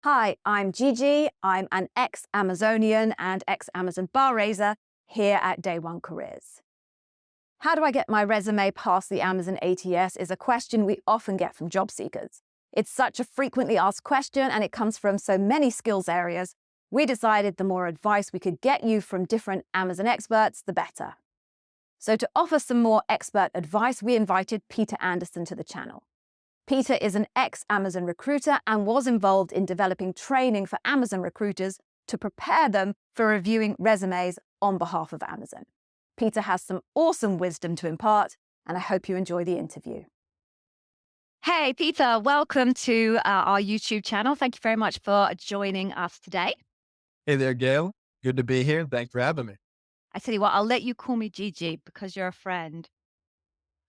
Hi, I'm Gigi. I'm an ex-Amazonian and ex-Amazon bar raiser here at Day One Careers. How do I get my resume past the Amazon ATS is a question we often get from job seekers. It's such a frequently asked question and it comes from so many skills areas. We decided the more advice we could get you from different Amazon experts, the better. So to offer some more expert advice, we invited Peter Anderson to the channel. Peter is an ex-Amazon recruiter and was involved in developing training for Amazon recruiters to prepare them for reviewing resumes on behalf of Amazon. Peter has some awesome wisdom to impart, and I hope you enjoy the interview. Hey, Peter, welcome to our YouTube channel. Thank you very much for joining us today. Hey there, Gail. Good to be here. Thanks for having me. I tell you what, I'll let you call me Gigi because you're a friend.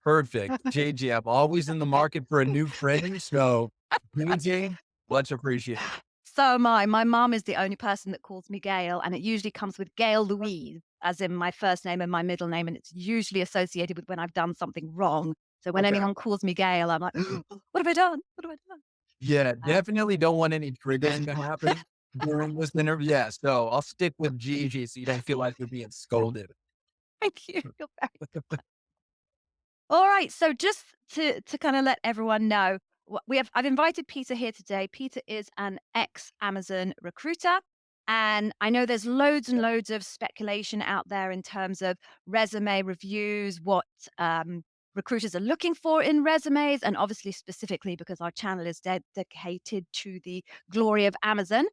Perfect. JJ, I'm always in the market for a new friend. So, JJ, much appreciated. So am I. My mom is the only person that calls me Gail, and it usually comes with Gail Louise, as in my first name and my middle name, and it's usually associated with when I've done something wrong. So when Okay. anyone calls me Gail, I'm like, what have I done? What have I done? Yeah, Uh, definitely don't want any triggering to happen during this interview. Yeah, so I'll stick with GG so you don't feel like you're being scolded. Thank you. You're very All right. So just to kind of let everyone know, I've invited Peter here today. Peter is an ex-Amazon recruiter. And I know there's loads and loads of speculation out there in terms of resume reviews, what recruiters are looking for in resumes, and obviously specifically because our channel is dedicated to the glory of Amazon,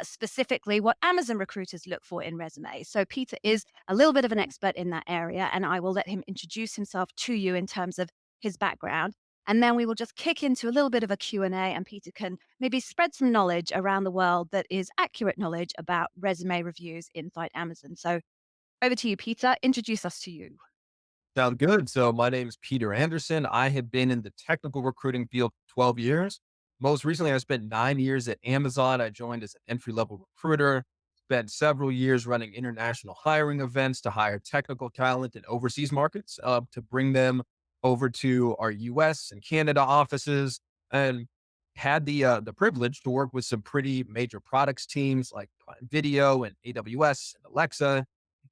specifically what Amazon recruiters look for in resumes. So Peter is a little bit of an expert in that area, and I will let him introduce himself to you in terms of his background. And then we will just kick into a little bit of a Q&A, and Peter can maybe spread some knowledge around the world that is accurate knowledge about resume reviews inside Amazon. So over to you, Peter. Introduce us to you. Sound good. So, my name is Peter Anderson. I have been in the technical recruiting field for 12 years. Most recently, I spent 9 years at Amazon. I joined as an entry level recruiter, spent several years running international hiring events to hire technical talent in overseas markets to bring them over to our US and Canada offices, and had the privilege to work with some pretty major products teams like Prime Video and AWS and Alexa.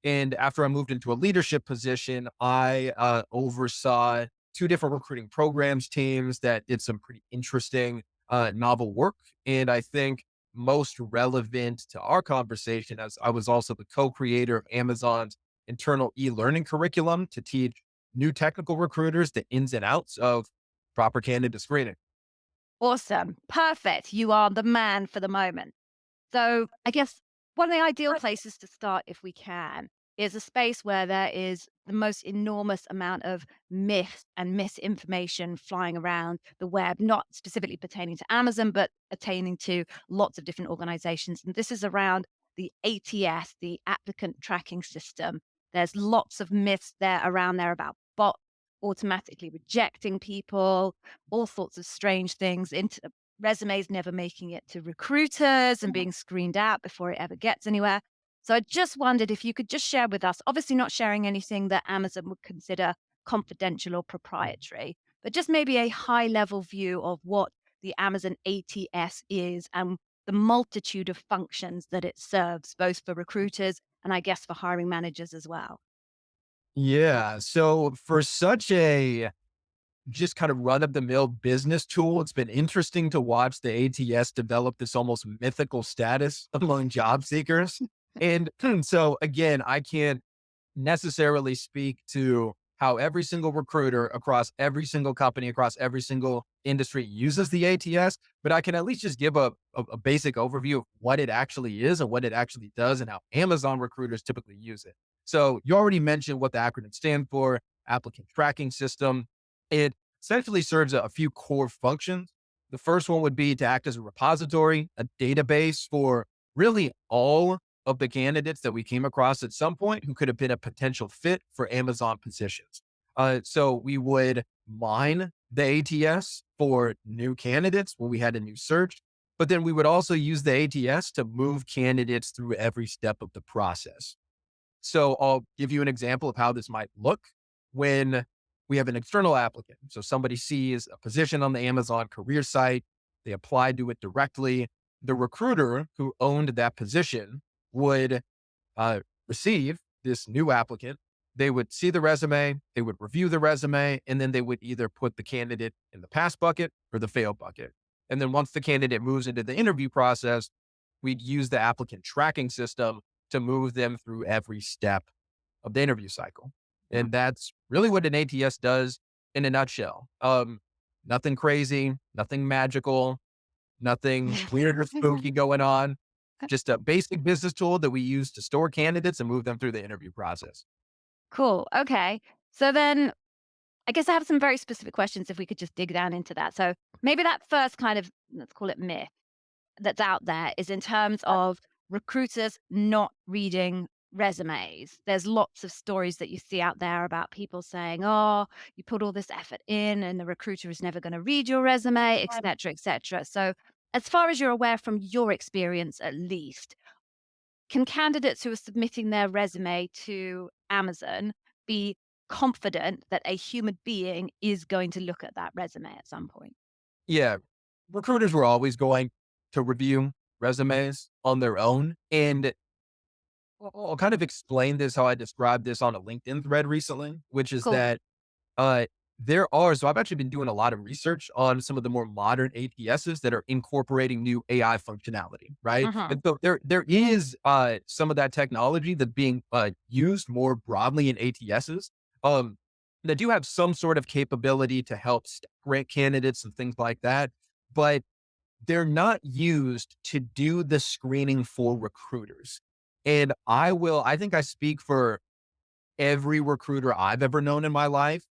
And after I moved into a leadership position, I oversaw two different recruiting programs teams that did some pretty interesting, novel work. And I think most relevant to our conversation, as I was also the co-creator of Amazon's internal e-learning curriculum to teach new technical recruiters the ins and outs of proper candidate screening. Awesome. Perfect. You are the man for the moment. So I guess one of the ideal places to start, if we can, is a space where there is the most enormous amount of myth and misinformation flying around the web, not specifically pertaining to Amazon, but pertaining to lots of different organizations. And this is around the ATS, the applicant tracking system. There's lots of myths there around there about bots automatically rejecting people, all sorts of strange things, resumes never making it to recruiters and being screened out before it ever gets anywhere. So I just wondered if you could just share with us, obviously not sharing anything that Amazon would consider confidential or proprietary, but just maybe a high level view of what the Amazon ATS is and the multitude of functions that it serves, both for recruiters and I guess for hiring managers as well. Yeah. So for such a just kind of run of the mill business tool, it's been interesting to watch the ATS develop this almost mythical status among job seekers. And so again, I can't necessarily speak to how every single recruiter across every single company, across every single industry uses the ATS, but I can at least just give a basic overview of what it actually is and what it actually does and how Amazon recruiters typically use it. So you already mentioned what the acronym stands for, applicant tracking system. It essentially serves a few core functions. The first one would be to act as a repository, a database for really all of the candidates that we came across at some point who could have been a potential fit for Amazon positions. So we would mine the ATS for new candidates when we had a new search, but then we would also use the ATS to move candidates through every step of the process. So I'll give you an example of how this might look when we have an external applicant. So somebody sees a position on the Amazon career site, they apply to it directly. the recruiter who owned that position would uh, receive this new applicant. They would see the resume, they would review the resume, and then they would either put the candidate in the pass bucket or the fail bucket. And then once the candidate moves into the interview process, we'd use the applicant tracking system to move them through every step of the interview cycle. Mhm. And that's really what an ATS does in a nutshell. Nothing crazy, nothing magical, nothing weird or spooky going on. Just a basic business tool that we use to store candidates and move them through the interview process. Cool. Okay. So then I guess I have some very specific questions if we could just dig down into that. So maybe that first kind of, let's call it myth that's out there is in terms of recruiters not reading resumes. There's lots of stories that you see out there about people saying, "Oh, you put all this effort in and the recruiter is never going to read your resume, etc., etc." So, as far as you're aware from your experience at least, can candidates who are submitting their resume to Amazon be confident that a human being is going to look at that resume at some point? Yeah, recruiters were always going to review resumes on their own. And I'll kind of explain this how I described this on a LinkedIn thread recently, which is Cool. that Uh, there are so I've actually been doing a lot of research on some of the more modern ATSs that are incorporating new AI functionality, right? Hmm. And so there is some of that technology that's being used more broadly in ATSs um, that do have some sort of capability to help rank candidates and things like that, but they're not used to do the screening for recruiters. And I think I speak for every recruiter I've ever known in my life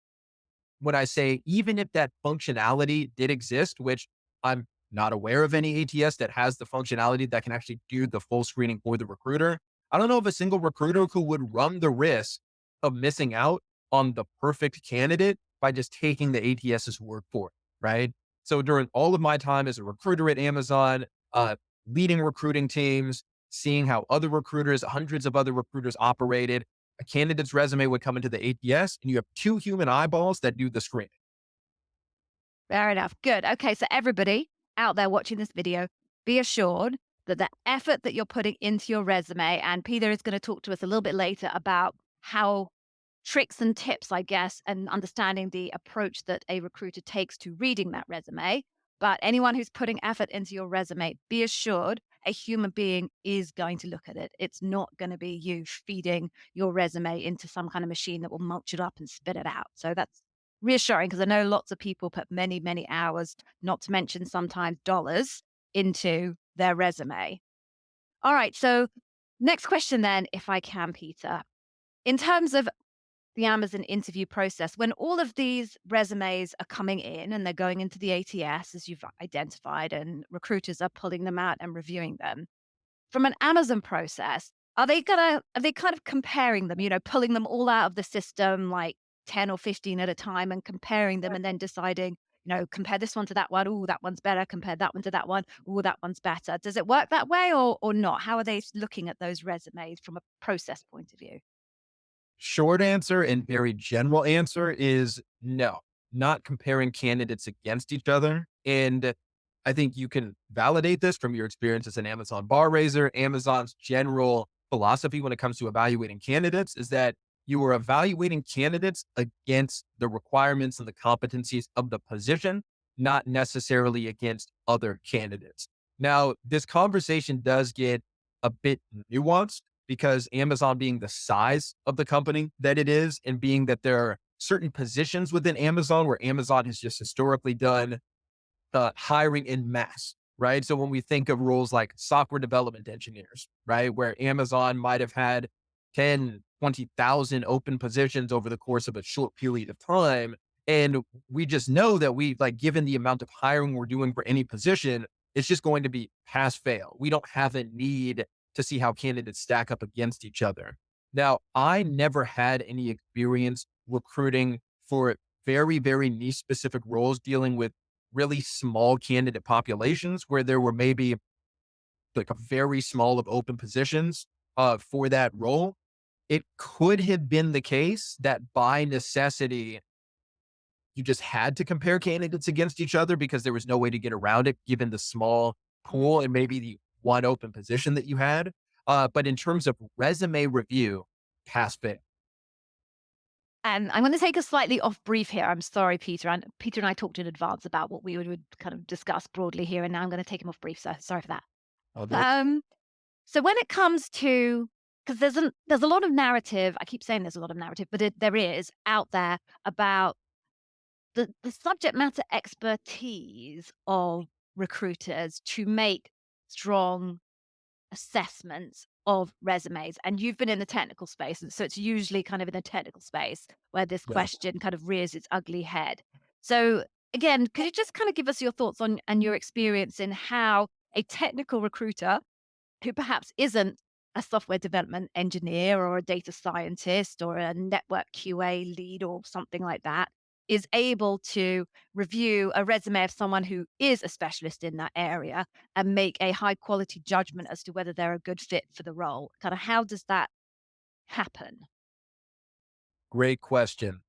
when I say, even if that functionality did exist, which I'm not aware of any ATS that has the functionality that can actually do the full screening for the recruiter, I don't know of a single recruiter who would run the risk of missing out on the perfect candidate by just taking the ATS's word for it, right? So during all of my time as a recruiter at Amazon, leading recruiting teams, seeing how other recruiters, hundreds of other recruiters operated, a candidate's resume would come into the ATS and you have two human eyeballs that do the screening. Fair enough. Good. Okay. So, everybody out there watching this video, be assured that the effort that you're putting into your resume, and Peter is going to talk to us a little bit later about how tricks and tips, I guess, and understanding the approach that a recruiter takes to reading that resume. But anyone who's putting effort into your resume, be assured a human being is going to look at it. It's not going to be you feeding your resume into some kind of machine that will mulch it up and spit it out. So that's reassuring because I know lots of people put many, many hours, not to mention sometimes dollars, into their resume. All right. So, next question, then, if I can, Peter. In terms of the Amazon interview process, when all of these resumes are coming in and they're going into the ATS, as you've identified, and recruiters are pulling them out and reviewing them, from an Amazon process, are they kind of comparing them, pulling them all out of the system, like 10 or 15 at a time and comparing them and then deciding, compare this one to that one. Oh, that one's better. Compare that one to that one. Oh, that one's better. Does it work that way or not? How are they looking at those resumes from a process point of view? Short answer and very general answer is no, not comparing candidates against each other. And I think you can validate this from your experience as an Amazon bar raiser. Amazon's general philosophy when it comes to evaluating candidates is that you are evaluating candidates against the requirements and the competencies of the position, not necessarily against other candidates. Now, this conversation does get a bit nuanced because Amazon being the size of the company that it is, and being that there are certain positions within Amazon where Amazon has just historically done hiring in mass, right? So when we think of roles like software development engineers, right, where Amazon might have had 10, 20,000 open positions over the course of a short period of time. And we just know that we, like, given the amount of hiring we're doing for any position, it's just going to be pass fail. We don't have a need to see how candidates stack up against each other. Now, I never had any experience recruiting for very, very niche specific roles dealing with really small candidate populations where there were maybe like a very small of open positions for that role. It could have been the case that by necessity, you just had to compare candidates against each other because there was no way to get around it given the small pool and maybe the one open position that you had. But in terms of resume review, pass fail. And I'm going to take a slightly off brief here. I'm sorry, Peter. And Peter and I talked in advance about what we would kind of discuss broadly here, and now I'm going to take him off brief. So sorry for that. I'll do it. Um, so when it comes to, because there's a lot of narrative. I keep saying there's a lot of narrative, but there is out there about the subject matter expertise of recruiters to make strong assessments of resumes. And you've been in the technical space, and so it's usually kind of in the technical space where this Yeah. question kind of rears its ugly head. So again, could you just kind of give us your thoughts on and your experience in how a technical recruiter who perhaps isn't a software development engineer or a data scientist or a network QA lead or something like that is able to review a resume of someone who is a specialist in that area and make a high quality judgment as to whether they're a good fit for the role? Kind of how does that happen? Great question.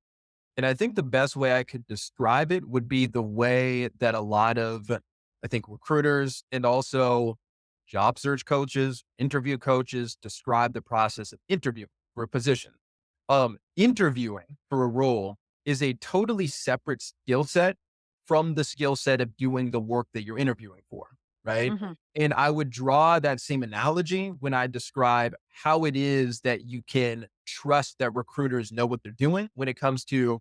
And I think the best way I could describe it would be the way that a lot of, I think, recruiters and also job search coaches, interview coaches describe the process of interviewing for a position. Interviewing for a role is a totally separate skill set from the skill set of doing the work that you're interviewing for, right? Hmm. And I would draw that same analogy when I describe how it is that you can trust that recruiters know what they're doing when it comes to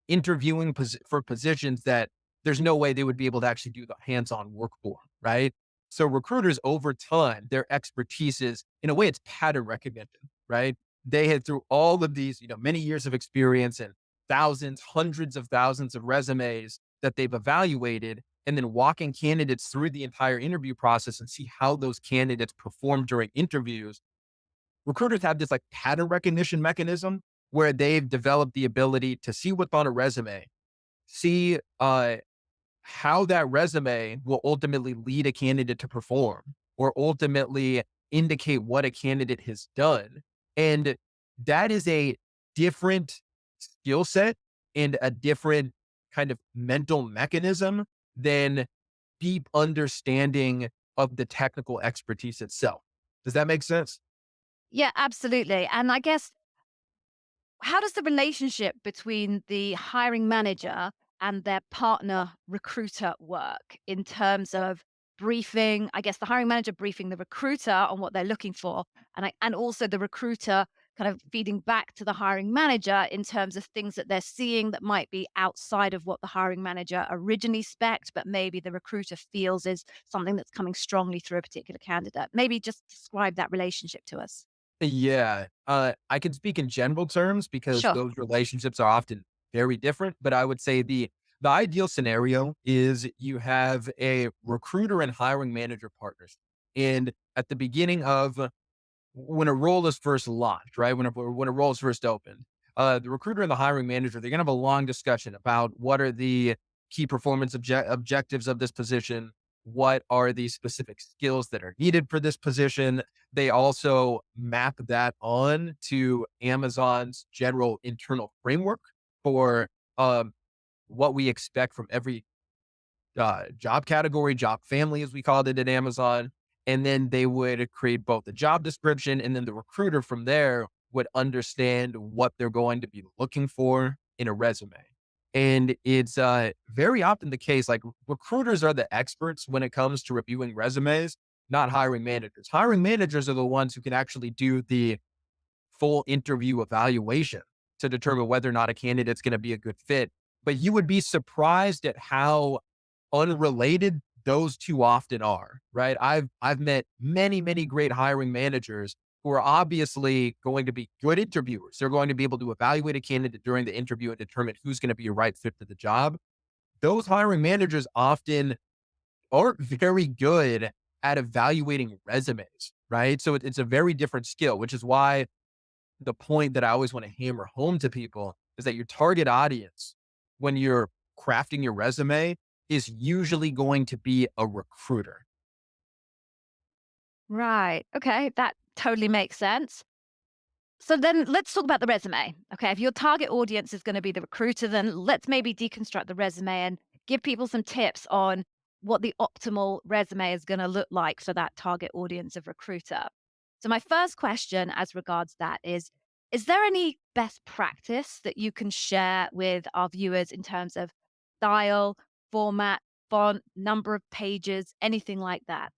interviewing for positions that there's no way they would be able to actually do the hands-on work for, right? So recruiters over time, their expertise is, in a way, it's pattern recognition, right? They had through all of these, many years of experience and thousands, hundreds of thousands of resumes that they've evaluated, and then walking candidates through the entire interview process and see how those candidates perform during interviews. Recruiters have this like pattern recognition mechanism where they've developed the ability to see what's on a resume, see how that resume will ultimately lead a candidate to perform or ultimately indicate what a candidate has done. And that is a different skill set and a different kind of mental mechanism than deep understanding of the technical expertise itself. Does that make sense? Yeah, absolutely. And I guess how does the relationship between the hiring manager and their partner recruiter work in terms of briefing? I guess the hiring manager briefing the recruiter on what they're looking for, and also the recruiter kind of feeding back to the hiring manager in terms of things that they're seeing that might be outside of what the hiring manager originally spec'd, but maybe the recruiter feels is something that's coming strongly through a particular candidate. Maybe just describe that relationship to us. Yeah, I can speak in general terms because Sure. those relationships are often very different. But I would say the ideal scenario is you have a recruiter and hiring manager partners, and at the beginning of when a role is first launched, right? When a role is first opened, the recruiter and the hiring manager, they're gonna have a long discussion about what are the key performance objectives of this position, what are the specific skills that are needed for this position. They also map that on to Amazon's general internal framework for um, what we expect from every job category, job family, as we called it at Amazon. And then they would create both the job description and then the recruiter from there would understand what they're going to be looking for in a resume. And it's very often the case, like recruiters are the experts when it comes to reviewing resumes, not hiring managers. Hiring managers are the ones who can actually do the full interview evaluation to determine whether or not a candidate's going to be a good fit. But you would be surprised at how unrelated those two often are, right? I've met many great hiring managers who are obviously going to be good interviewers. They're going to be able to evaluate a candidate during the interview and determine who's going to be a right fit for the job. Those hiring managers often aren't very good at evaluating resumes, right? So it's a very different skill, which is why the point that I always want to hammer home to people is that your target audience, when you're crafting your resume, is usually going to be a recruiter. Right. Okay. That totally makes sense. So then let's talk about the resume. Okay. If your target audience is going to be the recruiter, then let's maybe deconstruct the resume and give people some tips on what the optimal resume is going to look like for that target audience of recruiter. So, my first question as regards that is there any best practice that you can share with our viewers in terms of style, format, font, number of pages, anything like that?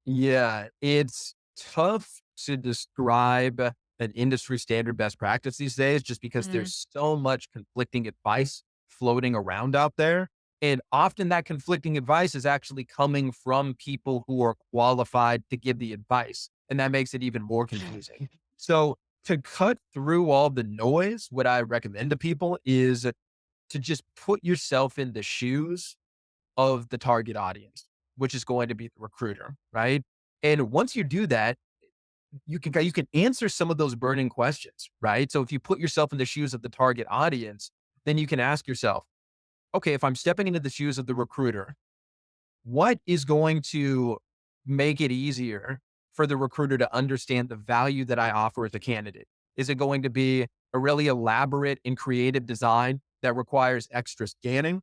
Yeah, it's tough to describe an industry standard best practice these days just because Mm. there's so much conflicting advice floating around out there. And often that conflicting advice is actually coming from people who are qualified to give the advice. And that makes it even more confusing. So, to cut through all the noise, what I recommend to people is to just put yourself in the shoes of the target audience, which is going to be the recruiter, right? And once you do that, you can answer some of those burning questions, right? So if you put yourself in the shoes of the target audience, then you can ask yourself, okay, if I'm stepping into the shoes of the recruiter, what is going to make it easier for the recruiter to understand the value that I offer as a candidate? Is it going to be a really elaborate and creative design that requires extra scanning?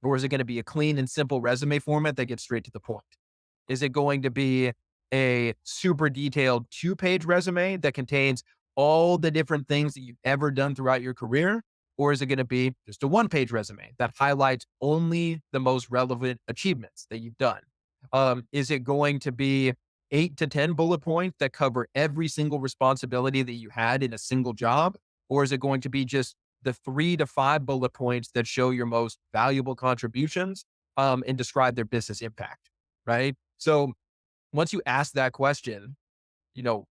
Or is it going to be a clean and simple resume format that gets straight to the point? Is it going to be a super detailed 2-page resume that contains all the different things that you've ever done throughout your career? Or is it going to be just a 1-page resume that highlights only the most relevant achievements that you've done? Is it going to be 8 to 10 bullet points that cover every single responsibility that you had in a single job? Or is it going to be just the 3 to 5 bullet points that show your most valuable contributions and describe their business impact? Right. So once you ask that question,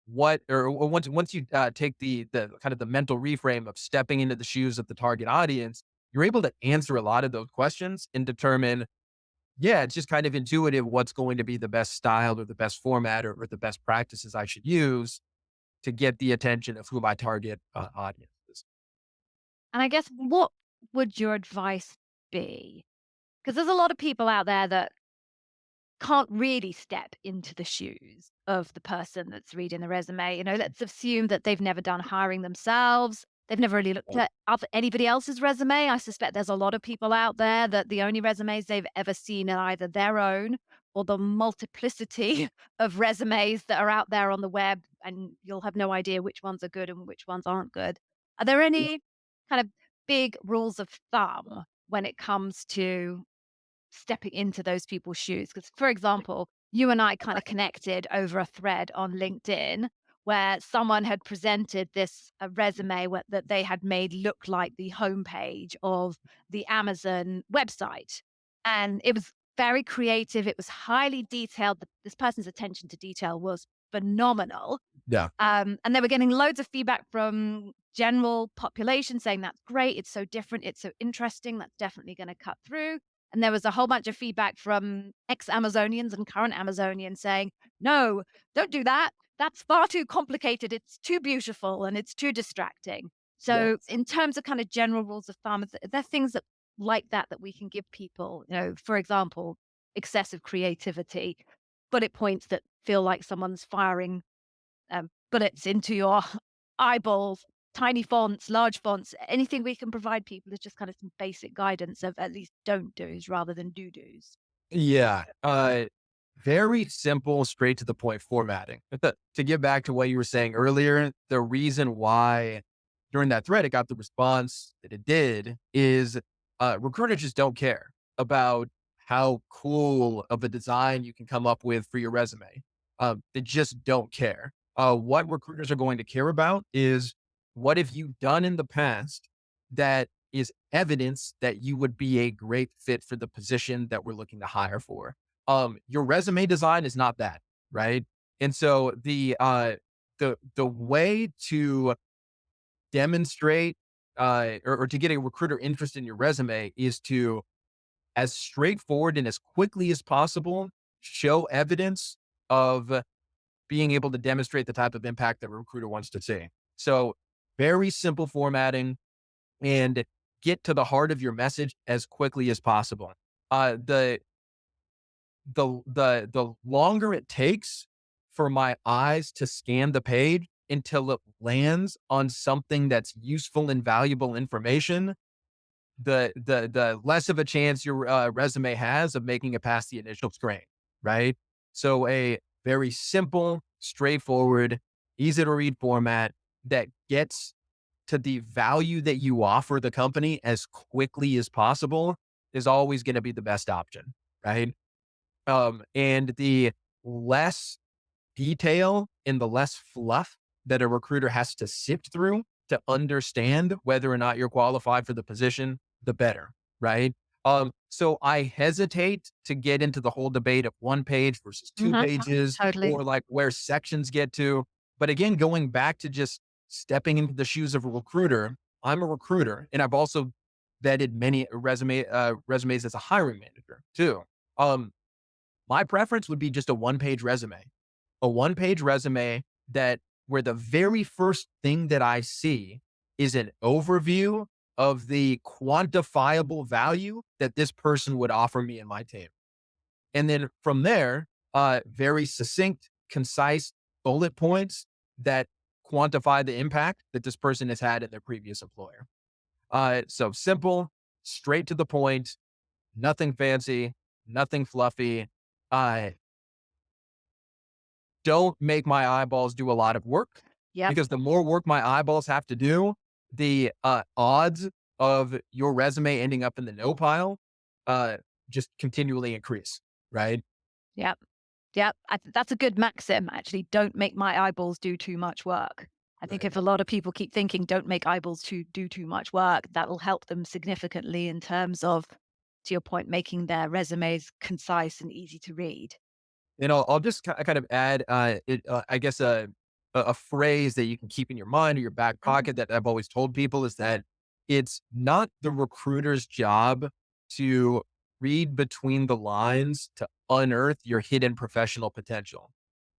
what, or once you take the kind of the mental reframe of stepping into the shoes of the target audience, you're able to answer a lot of those questions and determine, yeah, it's just kind of intuitive what's going to be the best style or the best format or the best practices I should use to get the attention of who my target audience is. And I guess what would your advice be? Because there's a lot of people out there that can't really step into the shoes of the person that's reading the resume. Let's assume that they've never done hiring themselves. They've never really looked at anybody else's resume. I suspect there's a lot of people out there that the only resumes they've ever seen are either their own or the multiplicity of resumes that are out there on the web, and you'll have no idea which ones are good and which ones aren't good. Are there any kind of big rules of thumb when it comes to stepping into those people's shoes? Because, for example, you and I kind of connected over a thread on LinkedIn where someone had presented this resume that they had made look like the homepage of the Amazon website. And it was very creative. It was highly detailed. This person's attention to detail was phenomenal. Yeah. And they were getting loads of feedback from general population saying, "That's great. It's so different. It's so interesting. That's definitely going to cut through." And there was a whole bunch of feedback from ex-Amazonians and current Amazonians saying, "No, don't do that. That's far too complicated. It's too beautiful and it's too distracting." Yeah. So, in terms of kind of general rules of thumb, are there things that like that we can give people? For example, excessive creativity, bullet points that feel like someone's firing bullets into your eyeballs, tiny fonts, large fonts, anything we can provide people is just kind of some basic guidance of at least don't do's rather than do do's. Yeah. Very simple, straight to the point formatting. To get back to what you were saying earlier, the reason why during that thread it got the response that it did is recruiters just don't care about how cool of a design you can come up with for your resume. They just don't care. What recruiters are going to care about is what have you done in the past that is evidence that you would be a great fit for the position that we're looking to hire for. Your resume design is not that, right? And so the way to demonstrate or to get a recruiter interested in your resume is to, as straightforward and as quickly as possible, show evidence of being able to demonstrate the type of impact that a recruiter wants to see. So very simple formatting, and get to the heart of your message as quickly as possible. The longer it takes for my eyes to scan the page until it lands on something that's useful and valuable information, the less of a chance your resume has of making it past the initial screen, right? So a very simple, straightforward, easy to read format that gets to the value that you offer the company as quickly as possible is always going to be the best option, right? And the less detail and the less fluff that a recruiter has to sift through to understand whether or not you're qualified for the position, the better, right? So I hesitate to get into the whole debate of one page versus two Hmm. pages Totally. or like where sections get to. But again, going back to just stepping into the shoes of a recruiter, I'm a recruiter and I've also vetted many resumes as a hiring manager too. Um, my preference would be just a one-page resume that where the very first thing that I see is an overview of the quantifiable value that this person would offer me in my team. And then from there, very succinct, concise bullet points that quantify the impact that this person has had in their previous employer. So simple, straight to the point, nothing fancy, nothing fluffy. Uh, don't make my eyeballs do a lot of work Yep. because the more work my eyeballs have to do, the odds of your resume ending up in the no pile uh, just continually increase, right? Yep. Yep. That's a good maxim, actually. Don't make my eyeballs do too much work. I think Right. if a lot of people keep thinking, don't make eyeballs do too much work, that will help them significantly in terms of, to your point, making their resumes concise and easy to read. And I'll just kind of add, I guess, a phrase that you can keep in your mind or your back Mhm. pocket that I've always told people is that it's not the recruiter's job to read between the lines to unearth your hidden professional potential.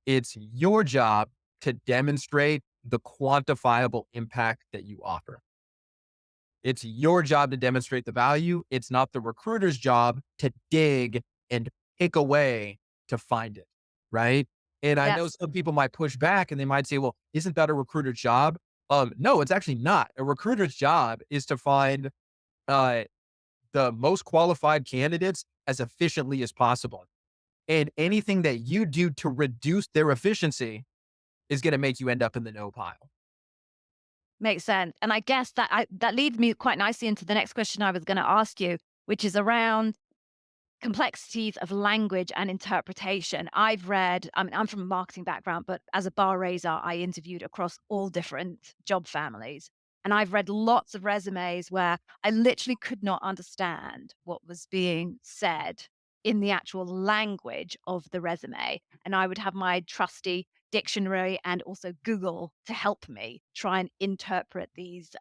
It's your job to demonstrate the quantifiable impact that you offer. It's your job to demonstrate the value. It's not the recruiter's job to dig and pick away to find it. Right. And I Yep. know some people might push back and they might say, well, isn't that a recruiter's job? No, it's actually not. A recruiter's job is to find uh, the most qualified candidates as efficiently as possible. And anything that you do to reduce their efficiency is going to make you end up in the no pile. Makes sense. And I guess that leads me quite nicely into the next question I was going to ask you, which is around complexities of language and interpretation. I've read, I mean, I'm from a marketing background, but as a bar raiser, I interviewed across all different job families. And I've read lots of resumes where I literally could not understand what was being said in the actual language of the resume. And I would have my trusty dictionary and also Google to help me try and interpret these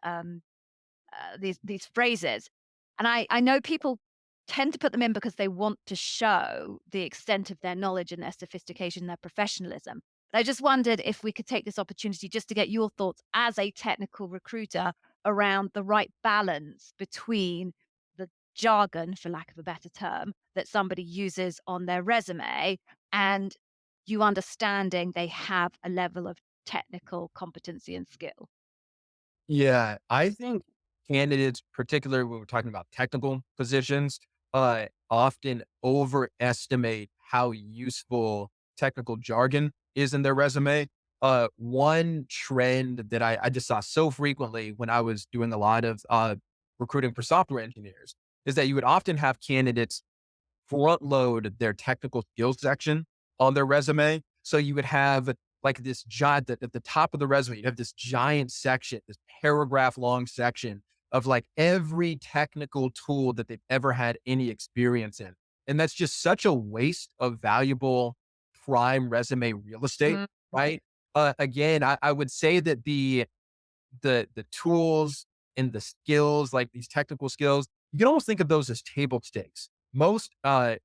phrases. And I know people tend to put them in because they want to show the extent of their knowledge and their sophistication, their professionalism. But I just wondered if we could take this opportunity just to get your thoughts as a technical recruiter around the right balance between the jargon, for lack of a better term, that somebody uses on their resume and you understanding they have a level of technical competency and skill. Yeah, I think candidates, particularly when we're talking about technical positions, often overestimate how useful technical jargon is in their resume. One trend that I just saw so frequently when I was doing a lot of recruiting for software engineers is that you would often have candidates front load their technical skills section on their resume. So you would have like this giant at the top of the resume, you'd have this giant section, this paragraph long section of like every technical tool that they've ever had any experience in. And that's just such a waste of valuable prime resume real estate, Mm. right? Again, I would say that the tools and the skills, like these technical skills, you can almost think of those as table stakes. Most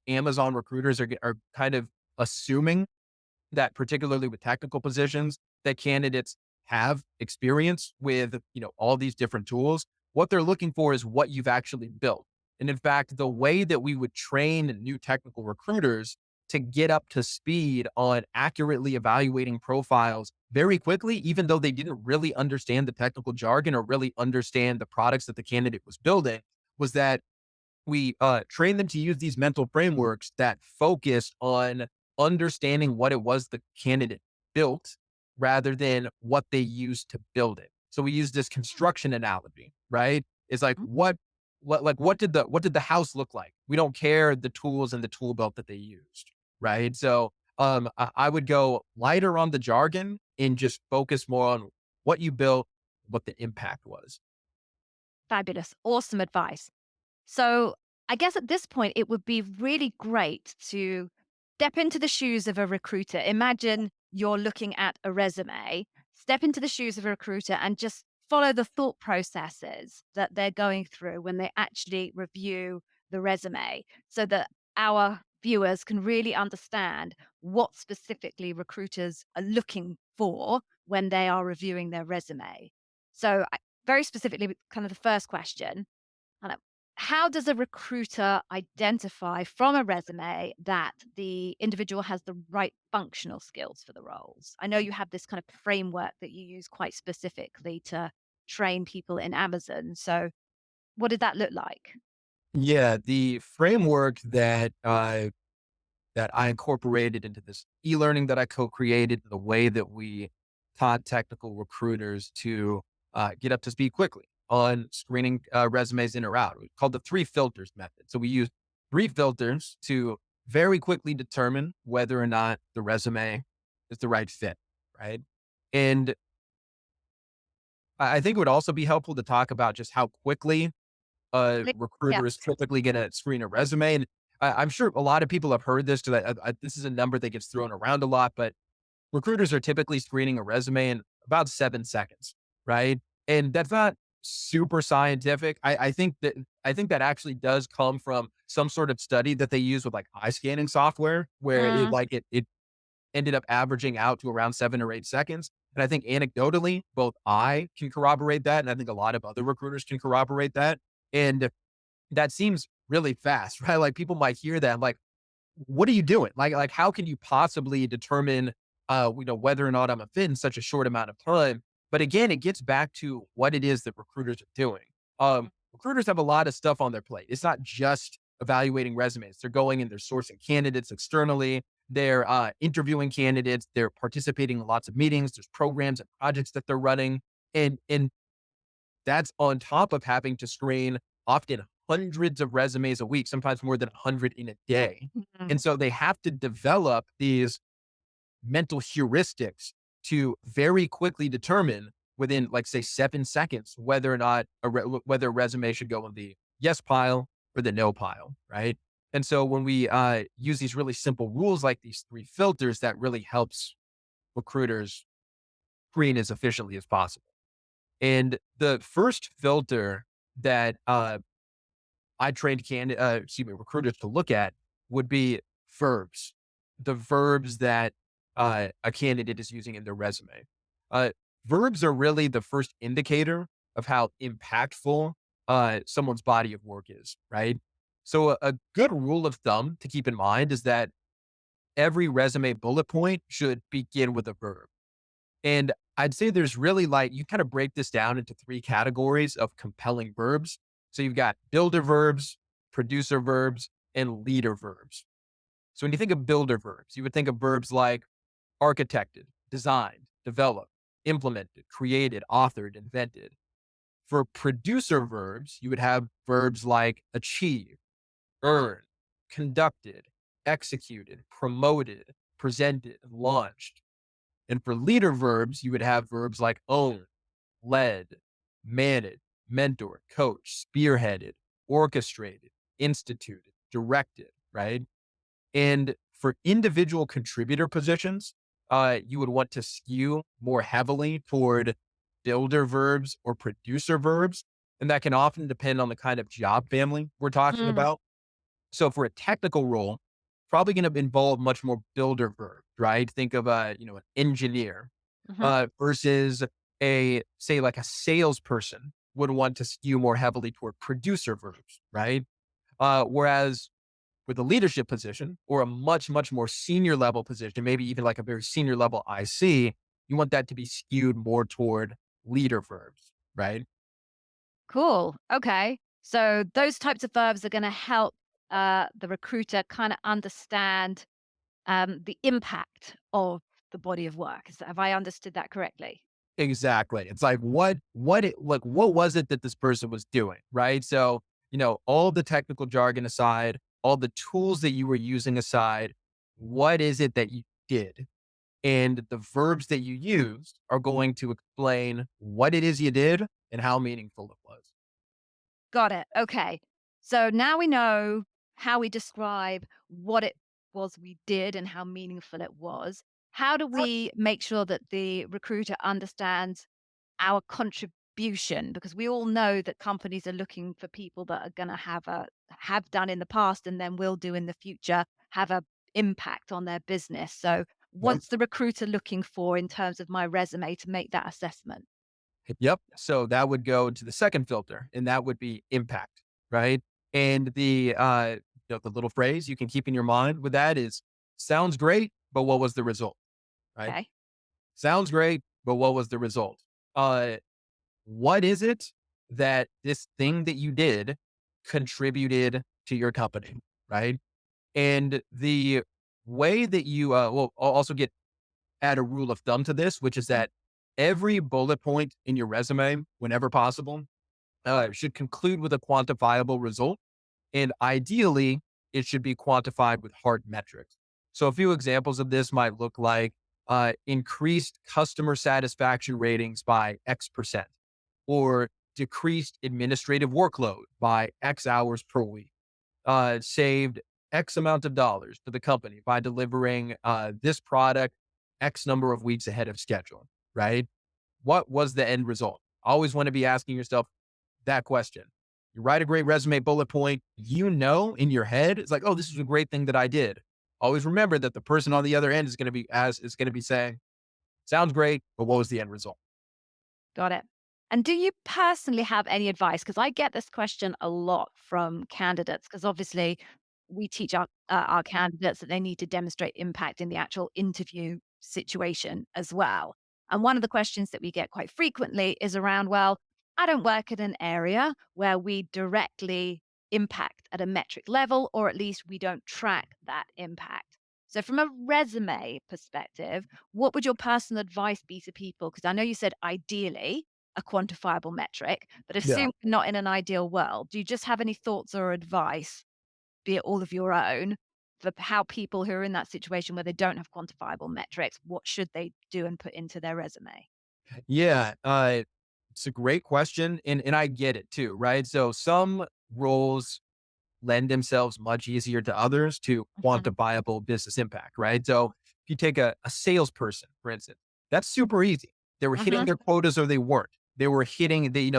Amazon recruiters are kind of assuming that, particularly with technical positions, that candidates have experience with all these different tools. What they're looking for is what you've actually built. And in fact, the way that we would train new technical recruiters to get up to speed on accurately evaluating profiles very quickly, even though they didn't really understand the technical jargon or really understand the products that the candidate was building, was that we trained them to use these mental frameworks that focused on understanding what it was the candidate built rather than what they used to build it. So we use this construction analogy, right? It's like Mhm. what did the house look like? We don't care the tools and the tool belt that they used, right? So I would go lighter on the jargon and just focus more on what you built, what the impact was. Fabulous. Awesome advice. So I guess at this point, it would be really great to step into the shoes of a recruiter. Imagine you're looking at a resume, step into the shoes of a recruiter and just follow the thought processes that they're going through when they actually review the resume so that our viewers can really understand what specifically recruiters are looking for when they are reviewing their resume. So, very specifically, with kind of the first question, kind of how does a recruiter identify from a resume that the individual has the right functional skills for the roles? I know you have this kind of framework that you use quite specifically to train people in Amazon. So, what did that look like? Yeah, the framework that I incorporated into this e-learning that I co-created, the way that we taught technical recruiters to get up to speed quickly on screening resumes in or out. It's called the three filters method. So we use three filters to very quickly determine whether or not the resume is the right fit, right? And I think it would also be helpful to talk about just how quickly a Yeah. recruiter is typically going to screen a resume. And I'm sure a lot of people have heard this because this is a number that gets thrown around a lot, but recruiters are typically screening a resume in about 7 seconds, right? And that's not super scientific. I think that actually does come from some sort of study that they use with like eye scanning software, where Mm, it ended up averaging out to around 7 or 8 seconds. And I think anecdotally, both I can corroborate that, and I think a lot of other recruiters can corroborate that. And that seems really fast, right? Like people might hear that, like, what are you doing? How can you possibly determine, whether or not I'm a fit in such a short amount of time? But again, it gets back to what it is that recruiters are doing. Recruiters have a lot of stuff on their plate. It's not just evaluating resumes. They're going and they're sourcing candidates externally. They're interviewing candidates. They're participating in lots of meetings. There's programs and projects that they're running, and that's on top of having to screen often hundreds of resumes a week, sometimes more than 100 in a day. mhm. And so they have to develop these mental heuristics to very quickly determine within, like, say, 7 seconds whether or not whether a resume should go in the yes pile or the no pile, right? And so when we use these really simple rules like these three filters, that really helps recruiters screen as efficiently as possible. And the first filter that I trained recruiters to look at would be verbs, the verbs that a candidate is using in their resume. Uh, Verbs are really the first indicator of how impactful someone's body of work is, right? So a good rule of thumb to keep in mind is that every resume bullet point should begin with a verb. And I'd say there's really, like, you kind of break this down into three categories of compelling verbs. So you've got builder verbs, producer verbs, and leader verbs. So when you think of builder verbs, you would think of verbs like architected, designed, developed, implemented, created, authored, invented. For producer verbs, you would have verbs like achieve, earn, conducted, executed, promoted, presented, launched. And for leader verbs, you would have verbs like own, led, managed, mentored, coached, spearheaded, orchestrated, instituted, directed, right? And for individual contributor positions, you would want to skew more heavily toward builder verbs or producer verbs. And that can often depend on the kind of job family we're talking Mm, about. So for a technical role, probably going to involve much more builder verbs, right? Think of an engineer mhm. versus a, say, like a salesperson would want to skew more heavily toward producer verbs, right? Whereas with a leadership position or a much, much more senior level position, maybe even like a very senior level IC, you want that to be skewed more toward leader verbs, right? Cool. Okay. So those types of verbs are going to help the recruiter kind of understand the impact of the body of work. Have I understood that correctly? Exactly. It's like what was it that this person was doing, right? So, all the technical jargon aside, all the tools that you were using aside, what is it that you did? And the verbs that you used are going to explain what it is you did and how meaningful it was. Got it. Okay. So now we know how we describe what it was we did and how meaningful it was. How do we make sure that the recruiter understands our contribution? Because we all know that companies are looking for people that are going to have done in the past and then will do in the future, have a impact on their business. So Yep. what's the recruiter looking for in terms of my resume to make that assessment? Yep. So that would go to the second filter, and that would be impact, right? And the little phrase you can keep in your mind with that is sounds great, but what was the result? Right? Okay. Sounds great, but what was the result? Uh, what is it that this thing that you did contributed to your company? Right? And the way that I'll also add a rule of thumb to this, which is Mhm. that every bullet point in your resume, whenever possible, should conclude with a quantifiable result. And ideally, it should be quantified with hard metrics. So a few examples of this might look like increased customer satisfaction ratings by X%, or decreased administrative workload by X hours per week, saved X amount of dollars to the company by delivering this product X number of weeks ahead of schedule, right? What was the end result? Always want to be asking yourself that question. You write a great resume bullet point, in your head, it's like, oh, this is a great thing that I did. Always remember that the person on the other end is going to be saying, sounds great, but what was the end result? Got it. And do you personally have any advice? Because I get this question a lot from candidates, because obviously we teach our candidates that they need to demonstrate impact in the actual interview situation as well. And one of the questions that we get quite frequently is around, well, I don't work in an area where we directly impact at a metric level, or at least we don't track that impact. So, from a resume perspective, what would your personal advice be to people? Because I know you said ideally a quantifiable metric, but Yeah. assume we're not in an ideal world. Do you just have any thoughts or advice, be it all of your own, for how people who are in that situation where they don't have quantifiable metrics, what should they do and put into their resume? Yeah. It's a great question. And I get it too, right? So some roles lend themselves much easier to others to Mhm, quantifiable business impact, right? So if you take a salesperson, for instance, that's super easy. They were hitting mhm, their quotas or they weren't. They were hitting, they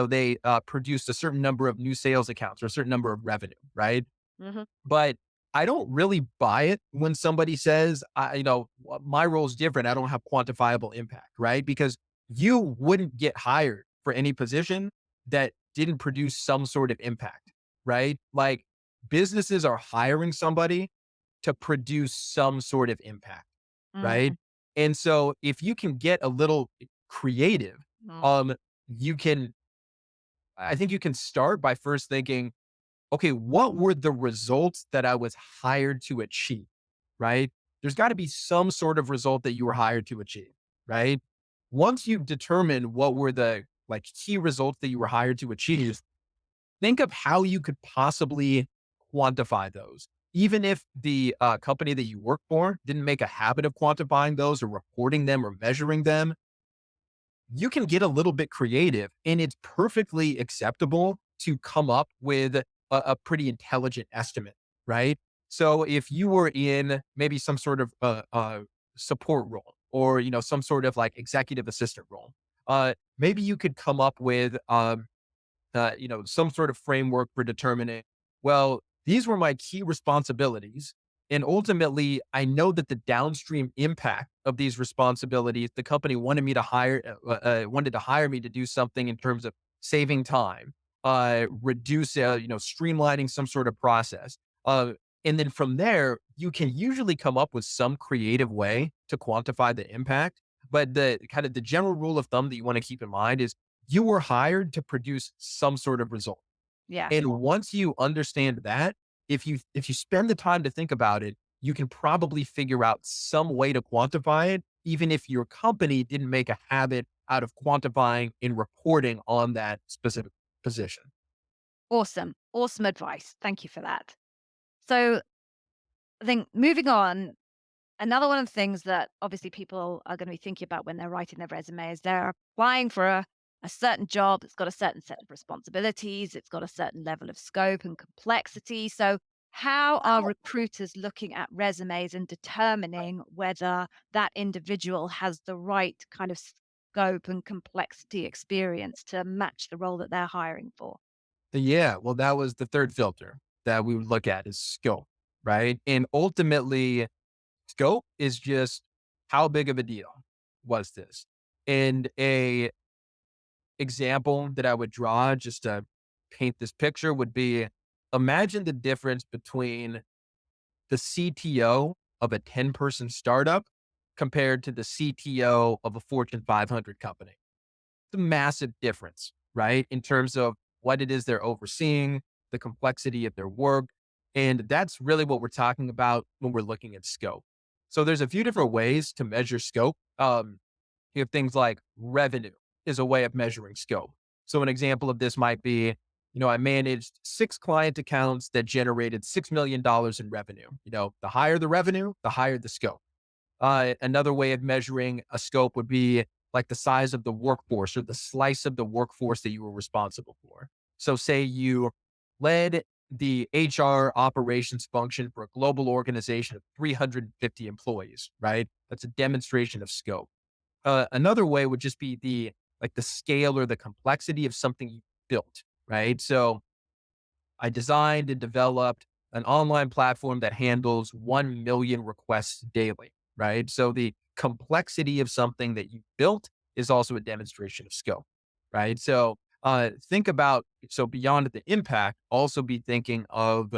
produced a certain number of new sales accounts or a certain number of revenue, right? mhm, But I don't really buy it when somebody says, my role is different. I don't have quantifiable impact, right? Because you wouldn't get hired for any position that didn't produce some sort of impact, right? Like businesses are hiring somebody to produce some sort of impact, right? mm, And so if you can get a little creative, mm, um, you can, I think you can start by first thinking, okay, what were the results that I was hired to achieve? Right? There's got to be some sort of result that you were hired to achieve, right? Once you've determined what were the key results that you were hired to achieve, think of how you could possibly quantify those. Even if the company that you work for didn't make a habit of quantifying those or reporting them or measuring them, you can get a little bit creative and it's perfectly acceptable to come up with a pretty intelligent estimate, right? So if you were in maybe some sort of support role or, some sort of like executive assistant role, maybe you could come up with some sort of framework for determining, well, these were my key responsibilities. And ultimately, I know that the downstream impact of these responsibilities, the company wanted to hire me to do something in terms of saving time, streamlining some sort of process. And then from there, you can usually come up with some creative way to quantify the impact. But the general rule of thumb that you want to keep in mind is you were hired to produce some sort of result. Yeah. And once you understand that, if you spend the time to think about it, you can probably figure out some way to quantify it, even if your company didn't make a habit out of quantifying and reporting on that specific position. Awesome. Awesome advice. Thank you for that. So I think moving on, another one of the things that obviously people are going to be thinking about when they're writing their resume is they're applying for a certain job. It's got a certain set of responsibilities, it's got a certain level of scope and complexity. So, how are recruiters looking at resumes and determining whether that individual has the right kind of scope and complexity experience to match the role that they're hiring for? Yeah, well, that was the third filter that we would look at is scope, right? And ultimately, scope is just how big of a deal was this? And a example that I would draw just to paint this picture would be imagine the difference between the CTO of a 10-person startup compared to the CTO of a Fortune 500 company. It's a massive difference, right? In terms of what it is they're overseeing, the complexity of their work. And that's really what we're talking about when we're looking at scope. So there's a few different ways to measure scope. You have things like revenue is a way of measuring scope. So an example of this might be, I managed 6 client accounts that generated $6 million in revenue. The higher the revenue, the higher the scope. Another way of measuring a scope would be like the size of the workforce or the slice of the workforce that you were responsible for. So, say you led the HR operations function for a global organization of 350 employees, right? That's a demonstration of scope. Another way would just be the scale or the complexity of something you built, right? So, I designed and developed an online platform that handles 1 million requests daily, right? So the complexity of something that you built is also a demonstration of scope, right? So think about, so beyond the impact, also be thinking of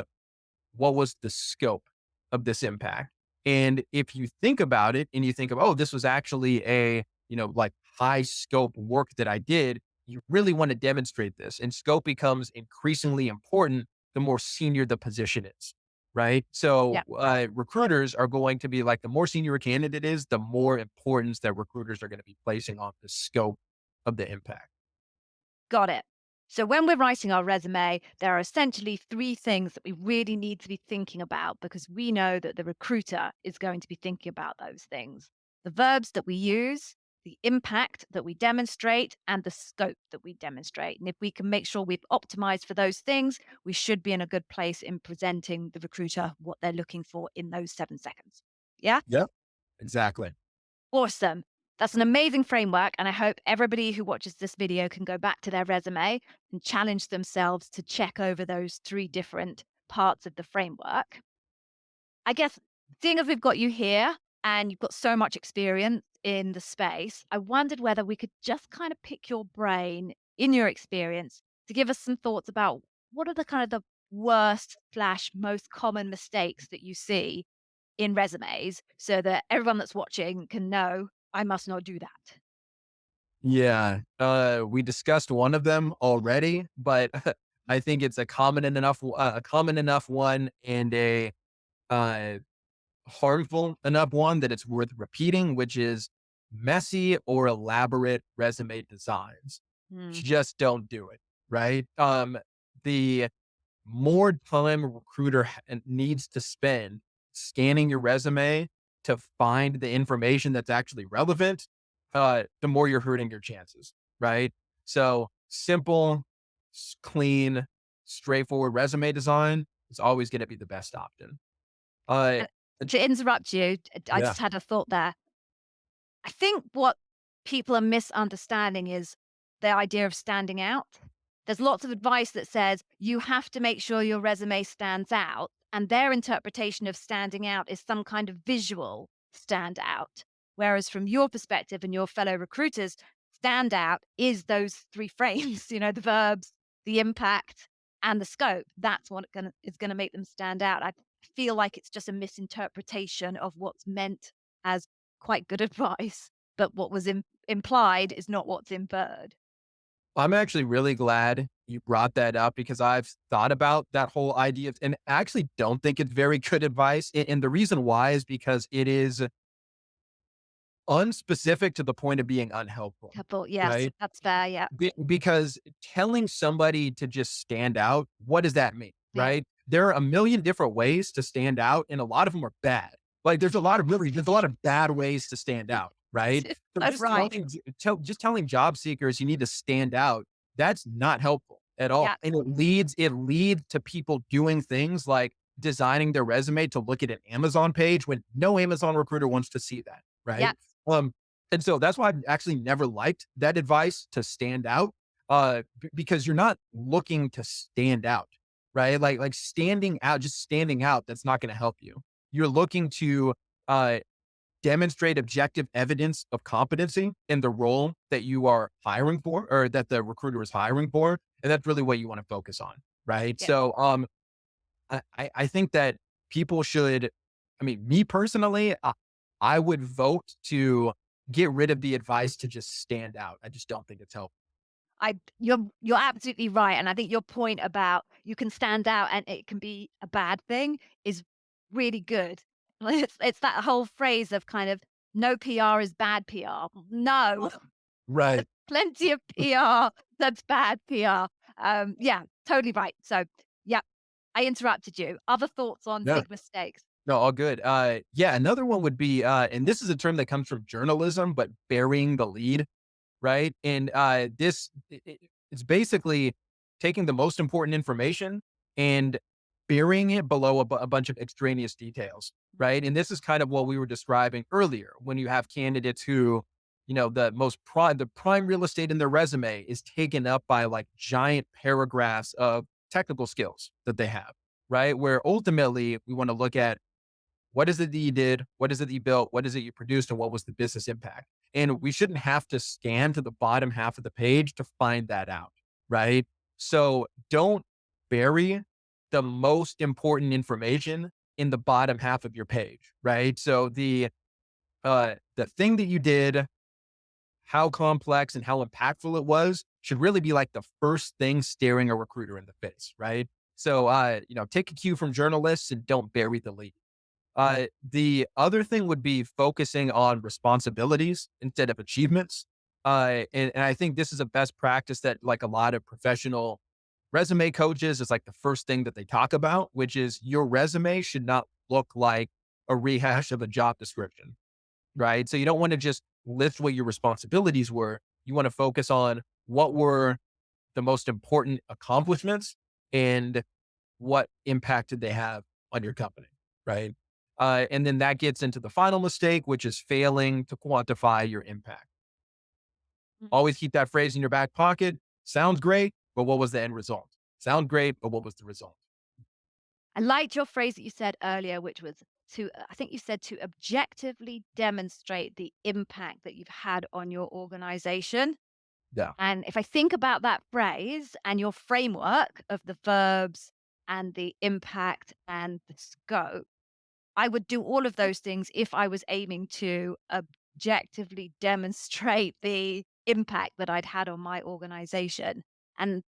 what was the scope of this impact? And if you think about it and you think of, oh, this was actually like high scope work that I did, you really want to demonstrate this. And scope becomes increasingly important the more senior the position is, right? So Yeah. recruiters are going to be like, the more senior a candidate is, the more importance that recruiters are going to be placing on the scope of the impact. Got it. So when we're writing our resume, there are essentially three things that we really need to be thinking about because we know that the recruiter is going to be thinking about those things. The verbs that we use, the impact that we demonstrate, and the scope that we demonstrate. And if we can make sure we've optimized for those things, we should be in a good place in presenting the recruiter what they're looking for in those 7 seconds. Yeah? Yep, exactly. Awesome. That's an amazing framework. And I hope everybody who watches this video can go back to their resume and challenge themselves to check over those three different parts of the framework. I guess, seeing as we've got you here and you've got so much experience in the space, I wondered whether we could just kind of pick your brain in your experience to give us some thoughts about what are the kind of the worst slash most common mistakes that you see in resumes so that everyone that's watching can know I must not do that. Yeah, we discussed one of them already, but I think it's a common enough one and a uh, harmful enough one that it's worth repeating, which is messy or elaborate resume designs. Mm. Just don't do it, right? The more time a recruiter needs to spend scanning your resume to find the information that's actually relevant, the more you're hurting your chances, right? So simple, clean, straightforward resume design is always going to be the best option. Uh, And to interrupt you, I yeah, just had a thought there. I think what people are misunderstanding is the idea of standing out. There's lots of advice that says you have to make sure your resume stands out, and their interpretation of standing out is some kind of visual stand out. Whereas from your perspective and your fellow recruiters, stand out is those three frames, the verbs, the impact, and the scope. That's what is going to make them stand out. I feel like it's just a misinterpretation of what's meant as quite good advice, but what was implied is not what's inferred. I'm actually really glad you brought that up because I've thought about that whole idea of, and I actually don't think it's very good advice. And the reason why is because it is unspecific to the point of being unhelpful, Couple, yes, right? that's fair. Yeah, Because telling somebody to just stand out, what does that mean, yeah, right? There are a million different ways to stand out, and a lot of them are bad. Like there's a lot of bad ways to stand out, right? So so right. just telling job seekers you need to stand out, that's not helpful at Yeah, all. And it leads to people doing things like designing their resume to look at an Amazon page when no Amazon recruiter wants to see that, right? yeah, Um, and so that's why I've actually never liked that advice to stand out, because you're not looking to stand out, right? Like standing out, just standing out, that's not going to help you. You're looking to uh, demonstrate objective evidence of competency in the role that you are hiring for, or that the recruiter is hiring for, and that's really what you want to focus on, right? yeah. So, I think that people should, I mean, me personally, I would vote to get rid of the advice to just stand out. I just don't think it's helpful. You're absolutely right, and I think your point about you can stand out and it can be a bad thing is really good. Like, it's that whole phrase of kind of no PR is bad PR. No, Right. there's plenty of PR that's bad PR. Yeah, totally right. So, yeah, I interrupted you. Other thoughts on No, big mistakes? no, all good. Yeah, another one would be, and this is a term that comes from journalism, but burying the lead, right? And it's basically taking the most important information and burying it below a bunch of extraneous details, right? And this is kind of what we were describing earlier when you have candidates who, the prime real estate in their resume is taken up by like giant paragraphs of technical skills that they have, right? Where ultimately we want to look at what is it that you did? What is it that you built? What is it you produced? And what was the business impact? And we shouldn't have to scan to the bottom half of the page to find that out, right? So don't bury the most important information in the bottom half of your page, right? So the thing that you did, how complex and how impactful it was, should really be like the first thing staring a recruiter in the face, right? So take a cue from journalists and don't bury the lead. The other thing would be focusing on responsibilities instead of achievements. And I think this is a best practice that like a lot of professional resume coaches is like the first thing that they talk about, which is your resume should not look like a rehash of a job description, right? So you don't want to just list what your responsibilities were. You want to focus on what were the most important accomplishments and what impact did they have on your company, right? And then that gets into the final mistake, which is failing to quantify your impact. Mm. Always keep that phrase in your back pocket. Sounds great, but what was the end result? Sound great, but what was the result? I liked your phrase that you said earlier, which was I think you said to objectively demonstrate the impact that you've had on your organization. Yeah. And if I think about that phrase and your framework of the verbs and the impact and the scope, I would do all of those things if I was aiming to objectively demonstrate the impact that I'd had on my organization. And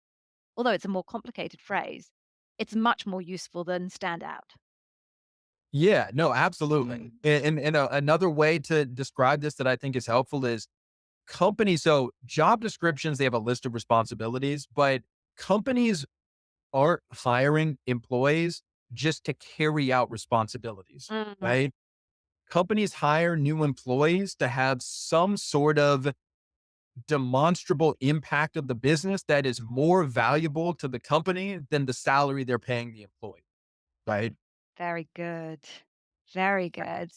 although it's a more complicated phrase, it's much more useful than stand out. Yeah, no, absolutely. And another way to describe this that I think is helpful is companies. So job descriptions, they have a list of responsibilities, but companies aren't hiring employees just to carry out responsibilities, Mm, right? Companies hire new employees to have some sort of demonstrable impact of the business that is more valuable to the company than the salary they're paying the employee, right? very good. Very good.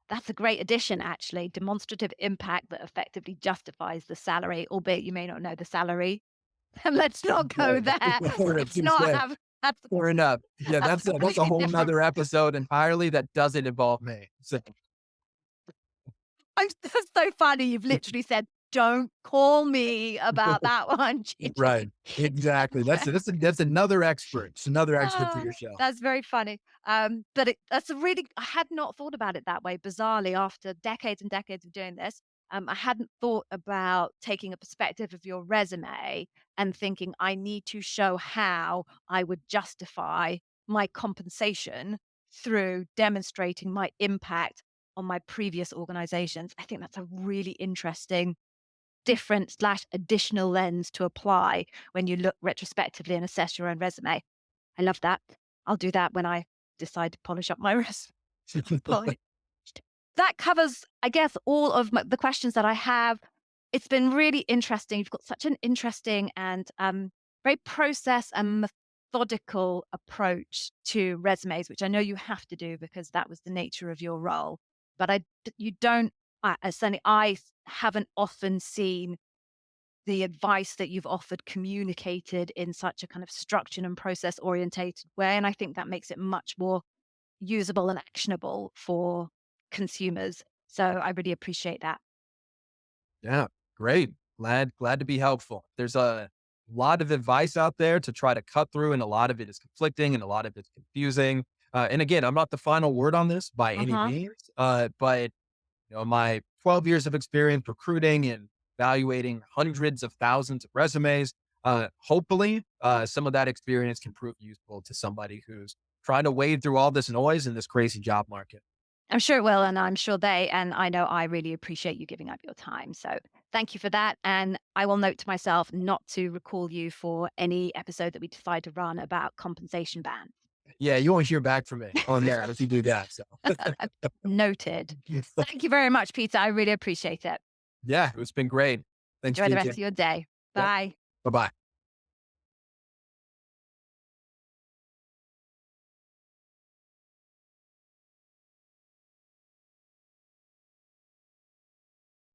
That's a great addition, actually. Demonstrative impact that effectively justifies the salary, albeit you may not know the salary. Let's not go Right. there. Fair Let's not enough. have that's Fair enough. Yeah, that's a that's a completely whole different. nother episode entirely that doesn't involve me. So That's so funny. You've literally said, "Don't call me about that one, right. Gigi." Exactly. That's another expert. It's another expert for Ah, your show. that's very funny. But that's a really I had not thought about it that way, bizarrely, after decades and decades of doing this. I hadn't thought about taking a perspective of your resume and thinking I need to show how I would justify my compensation through demonstrating my impact on my previous organizations. I think that's a really interesting, different slash additional lens to apply when you look retrospectively and assess your own resume. I love that. I'll do that when I decide to polish up my resume. That covers, I guess, all of the questions that I have. It's been really interesting. You've got such an interesting and very process and methodical approach to resumes, which I know you have to do because that was the nature of your role. But you don't. Certainly, haven't often seen the advice that you've offered communicated in such a kind of structured and process orientated way, and I think that makes it much more usable and actionable for consumers. So I really appreciate that. Yeah, great. Glad to be helpful. There's a lot of advice out there to try to cut through, and a lot of it is conflicting, and a lot of it's confusing. And again, I'm not the final word on this by any Uh-huh. means, but my 12 years of experience recruiting and evaluating hundreds of thousands of resumes, hopefully, some of that experience can prove useful to somebody who's trying to wade through all this noise in this crazy job market. I'm sure it will, and I'm sure and I know I really appreciate you giving up your time. So thank you for that. And I will note to myself not to recall you for any episode that we decide to run about compensation bands. Yeah, you won't hear back from me on that if you do that. So, Noted. Thank you very much, Peter. I really appreciate it. yeah, it's been great. Thanks, Enjoy the rest PJ. of your day. Yep. Bye. Bye bye.